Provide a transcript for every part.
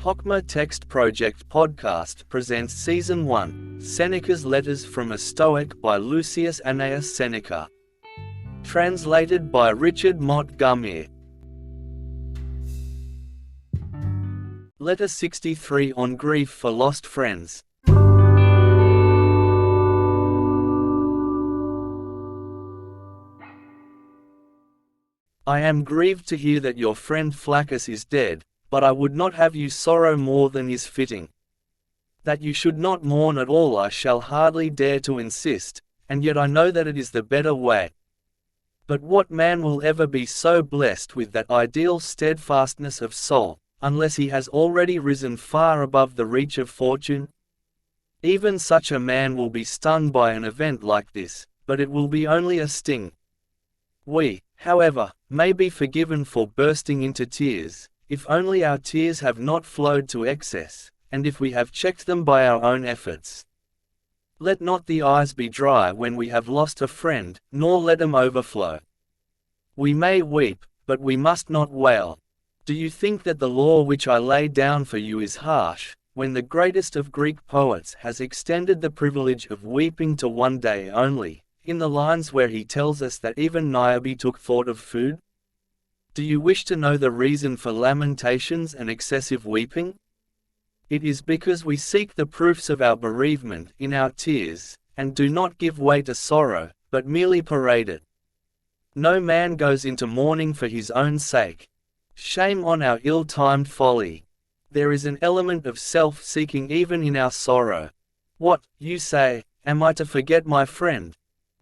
Hochma Text Project Podcast presents Season 1, Seneca's Letters from a Stoic by Lucius Annaeus Seneca. Translated by Richard Montgomery. Letter 63 on Grief for Lost Friends. I am grieved to hear that your friend Flaccus is dead, but I would not have you sorrow more than is fitting. That you should not mourn at all I shall hardly dare to insist, and yet I know that it is the better way. But what man will ever be so blessed with that ideal steadfastness of soul, unless he has already risen far above the reach of fortune? Even such a man will be stung by an event like this, but it will be only a sting. We, however, may be forgiven for bursting into tears, if only our tears have not flowed to excess, and if we have checked them by our own efforts. Let not the eyes be dry when we have lost a friend, nor let them overflow. We may weep, but we must not wail. Do you think that the law which I lay down for you is harsh, when the greatest of Greek poets has extended the privilege of weeping to one day only, in the lines where he tells us that even Niobe took thought of food? Do you wish to know the reason for lamentations and excessive weeping? It is because we seek the proofs of our bereavement in our tears, and do not give way to sorrow, but merely parade it. No man goes into mourning for his own sake. Shame on our ill-timed folly. There is an element of self-seeking even in our sorrow. What, you say, am I to forget my friend?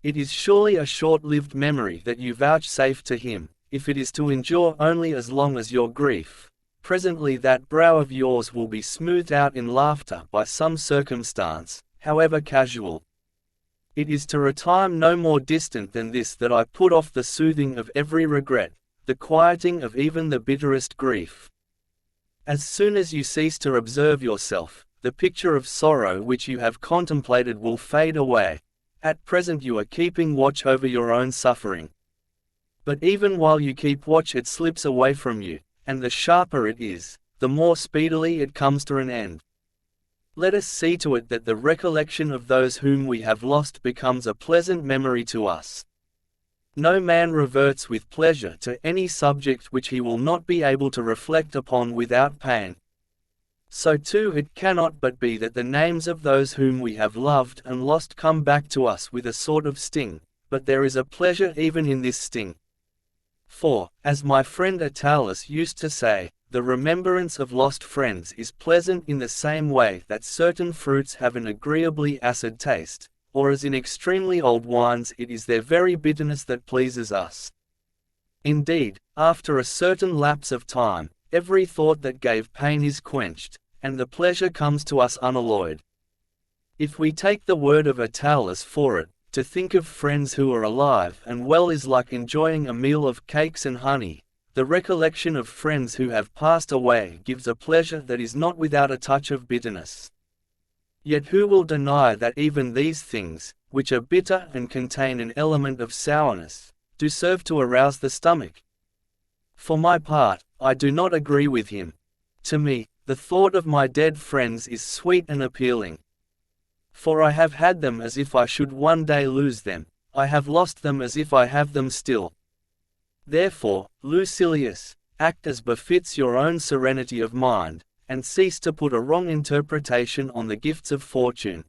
It is surely a short-lived memory that you vouchsafe to him, if it is to endure only as long as your grief. Presently that brow of yours will be smoothed out in laughter by some circumstance, however casual. It is to a time no more distant than this that I put off the soothing of every regret, the quieting of even the bitterest grief. As soon as you cease to observe yourself, the picture of sorrow which you have contemplated will fade away. At present you are keeping watch over your own suffering. But even while you keep watch it slips away from you, and the sharper it is, the more speedily it comes to an end. Let us see to it that the recollection of those whom we have lost becomes a pleasant memory to us. No man reverts with pleasure to any subject which he will not be able to reflect upon without pain. So too it cannot but be that the names of those whom we have loved and lost come back to us with a sort of sting, but there is a pleasure even in this sting. For, as my friend Attalus used to say, the remembrance of lost friends is pleasant in the same way that certain fruits have an agreeably acid taste, or as in extremely old wines it is their very bitterness that pleases us. Indeed, after a certain lapse of time, every thought that gave pain is quenched, and the pleasure comes to us unalloyed. If we take the word of Attalus for it, to think of friends who are alive and well is like enjoying a meal of cakes and honey. The recollection of friends who have passed away gives a pleasure that is not without a touch of bitterness. Yet who will deny that even these things, which are bitter and contain an element of sourness, do serve to arouse the stomach? For my part, I do not agree with him. To me, the thought of my dead friends is sweet and appealing. For I have had them as if I should one day lose them, I have lost them as if I have them still. Therefore, Lucilius, act as befits your own serenity of mind, and cease to put a wrong interpretation on the gifts of fortune.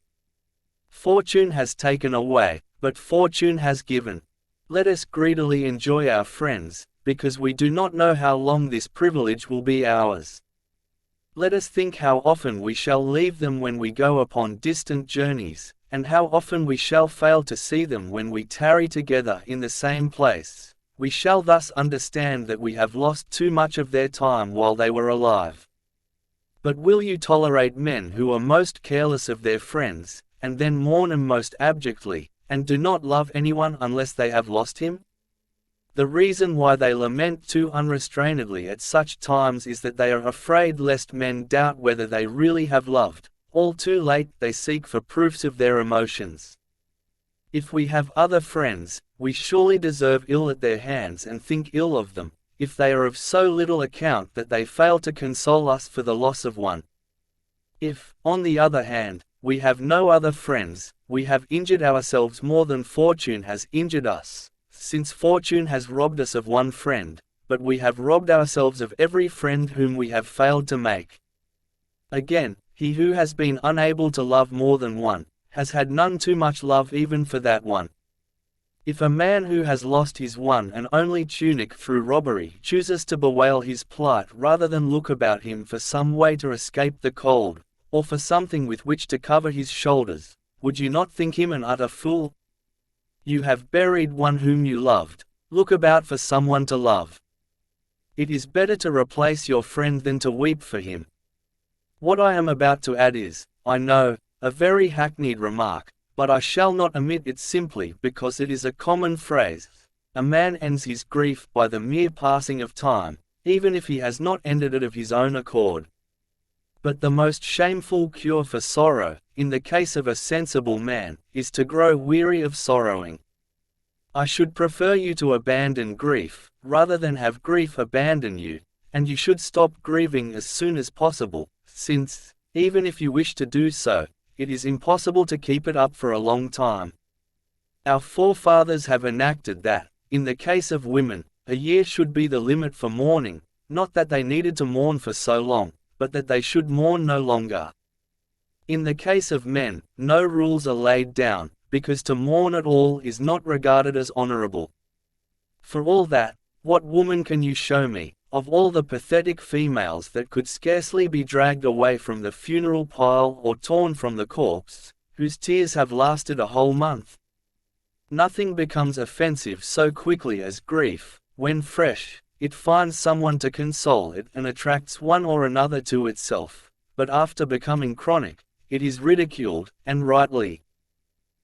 Fortune has taken away, but fortune has given. Let us greedily enjoy our friends, because we do not know how long this privilege will be ours. Let us think how often we shall leave them when we go upon distant journeys, and how often we shall fail to see them when we tarry together in the same place. We shall thus understand that we have lost too much of their time while they were alive. But will you tolerate men who are most careless of their friends, and then mourn them most abjectly, and do not love anyone unless they have lost him? The reason why they lament too unrestrainedly at such times is that they are afraid lest men doubt whether they really have loved. All too late they seek for proofs of their emotions. If we have other friends, we surely deserve ill at their hands and think ill of them, if they are of so little account that they fail to console us for the loss of one. If, on the other hand, we have no other friends, we have injured ourselves more than fortune has injured us, since fortune has robbed us of one friend, but we have robbed ourselves of every friend whom we have failed to make. Again, he who has been unable to love more than one, has had none too much love even for that one. If a man who has lost his one and only tunic through robbery chooses to bewail his plight rather than look about him for some way to escape the cold, or for something with which to cover his shoulders, would you not think him an utter fool? You have buried one whom you loved, look about for someone to love. It is better to replace your friend than to weep for him. What I am about to add is, I know, a very hackneyed remark, but I shall not omit it simply because it is a common phrase. A man ends his grief by the mere passing of time, even if he has not ended it of his own accord. But the most shameful cure for sorrow, in the case of a sensible man, is to grow weary of sorrowing. I should prefer you to abandon grief, rather than have grief abandon you, and you should stop grieving as soon as possible, since, even if you wish to do so, it is impossible to keep it up for a long time. Our forefathers have enacted that, in the case of women, a year should be the limit for mourning, not that they needed to mourn for so long, but that they should mourn no longer. In the case of men, no rules are laid down, because to mourn at all is not regarded as honorable. For all that, what woman can you show me, of all the pathetic females that could scarcely be dragged away from the funeral pile or torn from the corpse, whose tears have lasted a whole month? Nothing becomes offensive so quickly as grief. When fresh, it finds someone to console it and attracts one or another to itself, but after becoming chronic, it is ridiculed, and rightly.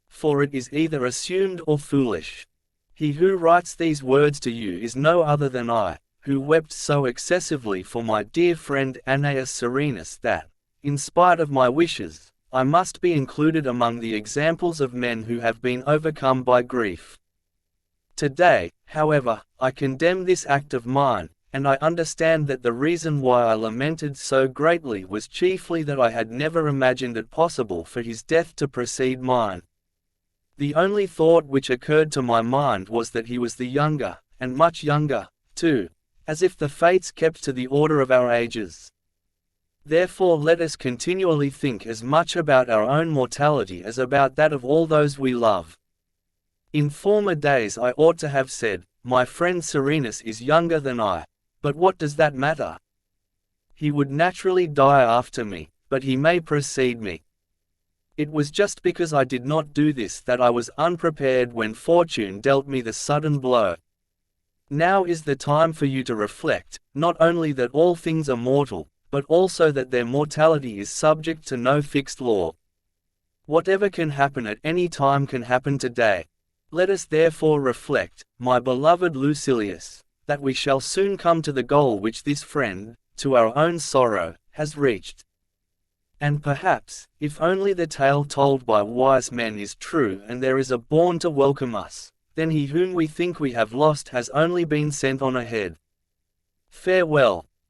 For it is either assumed or foolish. He who writes these words to you is no other than I, who wept so excessively for my dear friend Annaeus Serenus that, in spite of my wishes, I must be included among the examples of men who have been overcome by grief. Today, however, I condemn this act of mine, and I understand that the reason why I lamented so greatly was chiefly that I had never imagined it possible for his death to precede mine. The only thought which occurred to my mind was that he was the younger, and much younger, too, as if the fates kept to the order of our ages. Therefore let us continually think as much about our own mortality as about that of all those we love. In former days I ought to have said, my friend Serenus is younger than I, but what does that matter? He would naturally die after me, but he may precede me. It was just because I did not do this that I was unprepared when fortune dealt me the sudden blow. Now is the time for you to reflect, not only that all things are mortal, but also that their mortality is subject to no fixed law. Whatever can happen at any time can happen today. Let us therefore reflect, my beloved Lucilius, that we shall soon come to the goal which this friend, to our own sorrow, has reached. And perhaps, if only the tale told by wise men is true and there is a bourne to welcome us, then he whom we think we have lost has only been sent on ahead. Farewell.